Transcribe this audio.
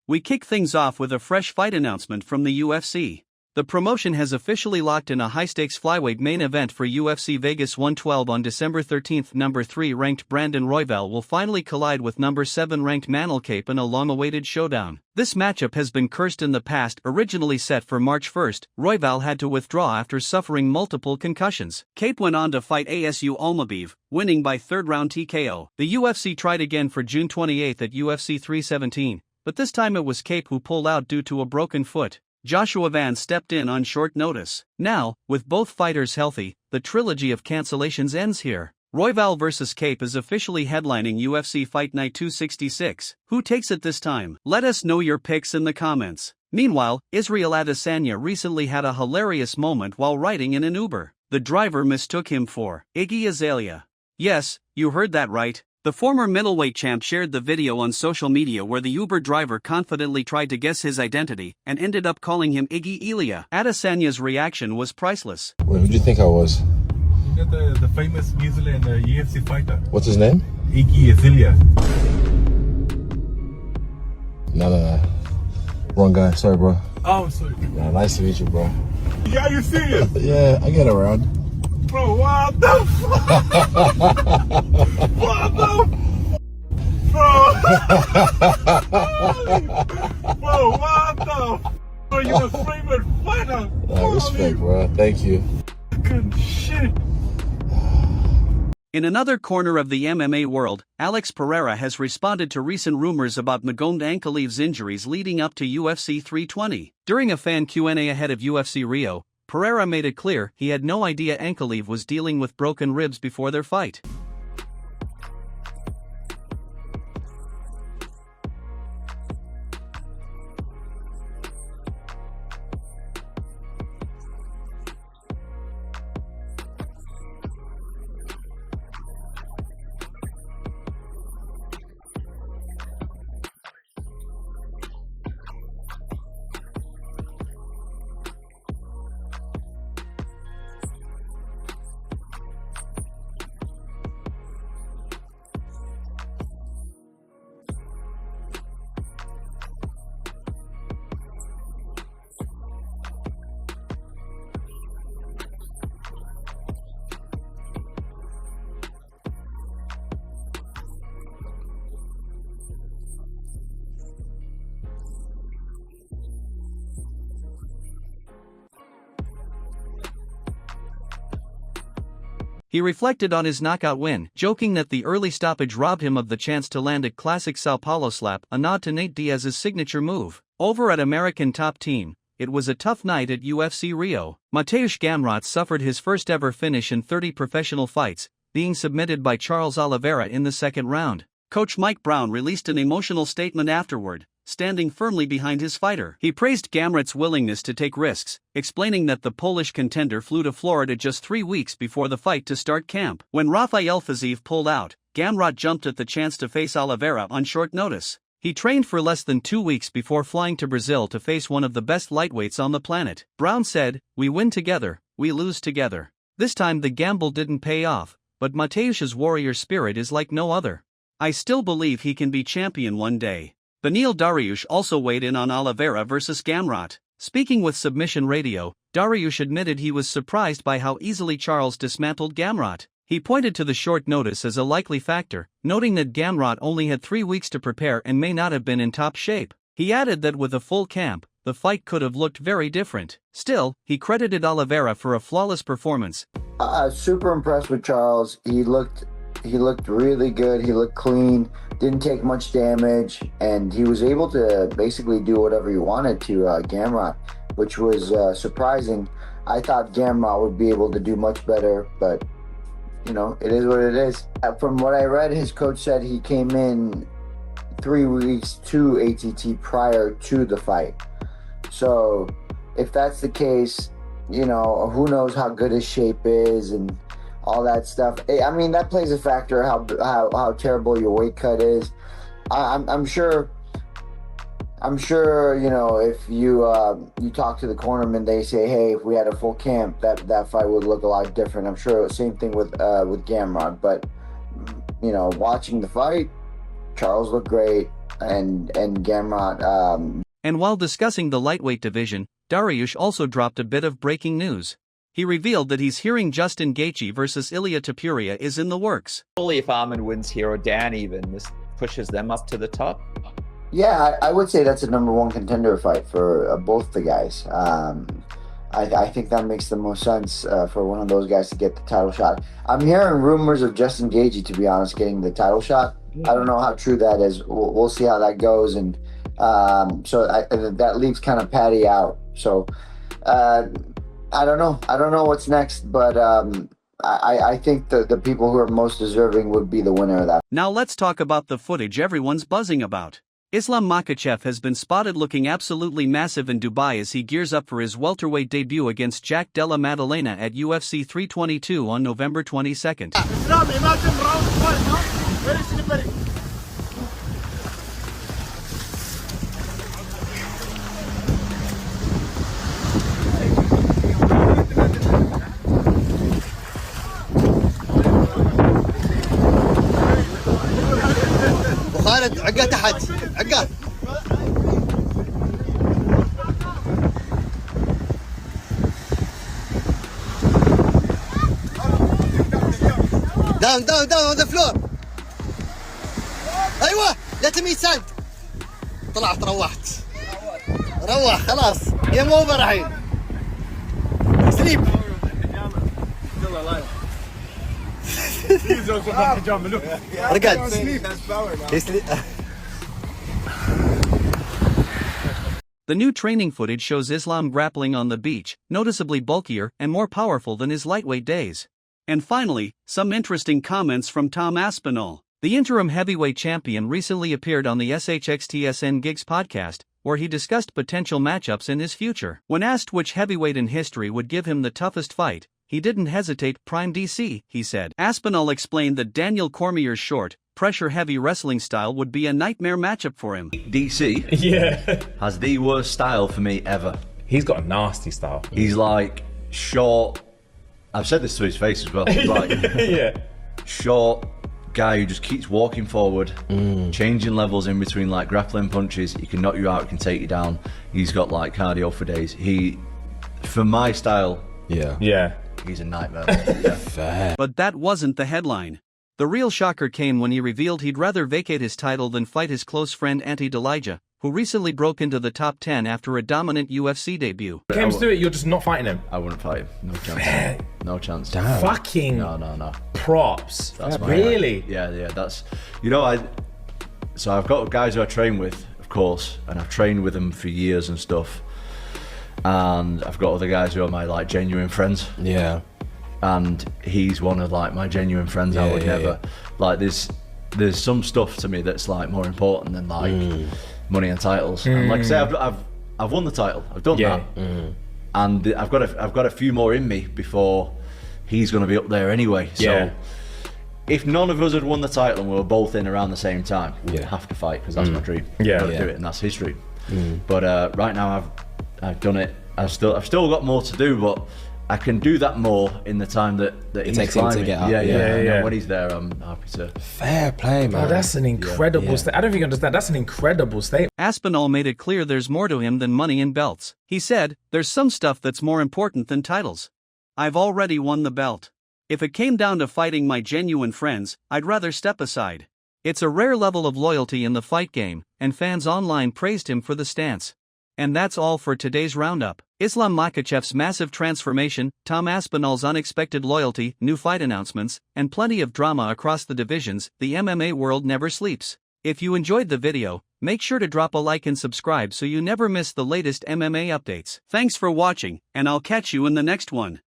We kick things off with a fresh fight announcement from the UFC. The promotion has officially locked in a high-stakes flyweight main event for UFC Vegas 112 on December 13. Number 3 ranked Brandon Royval will finally collide with number 7 ranked Manel Kape in a long-awaited showdown. This matchup has been cursed in the past. Originally set for March 1, Royval had to withdraw after suffering multiple concussions. Kape went on to fight Asu Almabiv, winning by third-round TKO. The UFC tried again for June 28 at UFC 317, but this time it was Kape who pulled out due to a broken foot. Joshua Van stepped in on short notice. Now, with both fighters healthy, the trilogy of cancellations ends here. Royval vs. Kape is officially headlining UFC Fight Night 266. Who takes it this time? Let us know your picks in the comments. Meanwhile, Israel Adesanya recently had a hilarious moment while riding in an Uber. The driver mistook him for Iggy Azalea. Yes, you heard that right. The former middleweight champ shared the video on social media where the Uber driver confidently tried to guess his identity and ended up calling him Iggy Ilia. Adesanya's reaction was priceless. Wait, who do you think I was? You know the famous New Zealand UFC fighter. What's his name? Iggy Azalea. No. Wrong guy. Sorry, bro. Oh, sorry. Nah, nice to meet you, bro. Yeah, you serious? Yeah, I get around. Bro, what the fuck? What the Bro, what the Bro, you my favorite fighter. Respect, bro. Thank you. Good shit. In another corner of the MMA world, Alex Pereira has responded to recent rumors about Magomed Ankalaev's injuries leading up to UFC 320. During a fan Q&A ahead of UFC Rio, Pereira made it clear he had no idea Ankalaev was dealing with broken ribs before their fight. He reflected on his knockout win, joking that the early stoppage robbed him of the chance to land a classic Sao Paulo slap, a nod to Nate Diaz's signature move. Over at American Top Team, it was a tough night at UFC Rio. Mateusz Gamrot suffered his first ever finish in 30 professional fights, being submitted by Charles Oliveira in the second round. Coach Mike Brown released an emotional statement afterward, standing firmly behind his fighter. He praised Gamrot's willingness to take risks, explaining that the Polish contender flew to Florida just 3 weeks before the fight to start camp. When Rafael Fiziev pulled out, Gamrot jumped at the chance to face Oliveira on short notice. He trained for less than 2 weeks before flying to Brazil to face one of the best lightweights on the planet. Brown said, "We win together, we lose together." This time the gamble didn't pay off, but Mateusz's warrior spirit is like no other. "I still believe he can be champion one day." Beneil Dariush also weighed in on Oliveira vs. Gamrot. Speaking with Submission Radio, Dariush admitted he was surprised by how easily Charles dismantled Gamrot. He pointed to the short notice as a likely factor, noting that Gamrot only had 3 weeks to prepare and may not have been in top shape. He added that with a full camp, the fight could have looked very different. Still, he credited Oliveira for a flawless performance. Super impressed with Charles. He looked really good. He looked clean, didn't take much damage, and he was able to basically do whatever he wanted to Gamrot, which was surprising. I thought Gamrot would be able to do much better, but you know, it is what it is. From what I read, his coach said he came in 3 weeks to ATT prior to the fight. So if that's the case, you know, who knows how good his shape is and all that stuff. I mean, that plays a factor, how terrible your weight cut is. I'm sure, you know, if you talk to the cornerman, they say, hey, if we had a full camp, that fight would look a lot different. I'm sure same thing with Gamrot. But, you know, watching the fight, Charles looked great. Gamrot. And while discussing the lightweight division, Dariush also dropped a bit of breaking news. He revealed that he's hearing Justin Gaethje versus Ilia Topuria is in the works. Surely if Armin wins here, or Dan even, this pushes them up to the top. Yeah, I would say that's a #1 contender fight for both the guys. I think that makes the most sense for one of those guys to get the title shot. I'm hearing rumors of Justin Gaethje, to be honest, getting the title shot. I don't know how true that is. We'll see how that goes. And so that leaves kind of Patty out. So I don't know. I don't know what's next, but I think the people who are most deserving would be the winner of that. Now let's talk about the footage everyone's buzzing about. Islam Makhachev has been spotted looking absolutely massive in Dubai as he gears up for his welterweight debut against Jack Della Maddalena at UFC 322 on November 22nd. Islam, imagine round 1, no? Very slippery. وخالد عقه تحت عقه down on the floor. ايوه لا تميت ساند. طلعت روحت روح خلاص جيم اوفر الحين. سليب رقد. The new training footage shows Islam grappling on the beach, noticeably bulkier and more powerful than his lightweight days. And finally, some interesting comments from Tom Aspinall. The interim heavyweight champion recently appeared on the SHXTSN Gigs podcast, where he discussed potential matchups in his future. When asked which heavyweight in history would give him the toughest fight, he didn't hesitate. Prime DC, he said. Aspinall explained that Daniel Cormier's short, pressure-heavy wrestling style would be a nightmare matchup for him. DC Yeah. has the worst style for me ever. He's got a nasty style. He's like short. I've said this to his face as well. He's like Yeah. short guy who just keeps walking forward, changing levels in between like grappling punches. He can knock you out, he can take you down. He's got like cardio for days. For my style, Yeah. he's a nightmare. But that wasn't the headline. The real shocker came when he revealed he'd rather vacate his title than fight his close friend Ante Delija, who recently broke into the top 10 after a dominant UFC debut. Came to it, you're just not fighting him. I wouldn't fight him. No chance. No chance. Fucking No. props. That's my really? Yeah. That's, so I've got guys who I train with, of course, and I've trained with them for years and stuff. And I've got other guys who are my like genuine friends. Yeah. And he's one of like my genuine friends. I would never like there's some stuff to me that's like more important than like money and titles. And like I say, I've won the title. I've done that. And I've got a few more in me before he's going to be up there anyway. So if none of us had won the title and we were both in around the same time, we'd have to fight because that's my dream. Yeah. Got to do it, and that's his dream. But right now I've done it. I've still got more to do, but I can do that more in the time that he's takes him climbing. to get up. Yeah. Yeah. When he's there, I'm happy to. Fair play, man. Oh, that's an incredible statement. I don't think you understand. That's an incredible statement. Aspinall made it clear there's more to him than money and belts. He said, "There's some stuff that's more important than titles. I've already won the belt. If it came down to fighting my genuine friends, I'd rather step aside." It's a rare level of loyalty in the fight game, and fans online praised him for the stance. And that's all for today's roundup. Islam Makhachev's massive transformation, Tom Aspinall's unexpected loyalty, new fight announcements, and plenty of drama across the divisions. The MMA world never sleeps. If you enjoyed the video, make sure to drop a like and subscribe so you never miss the latest MMA updates. Thanks for watching, and I'll catch you in the next one.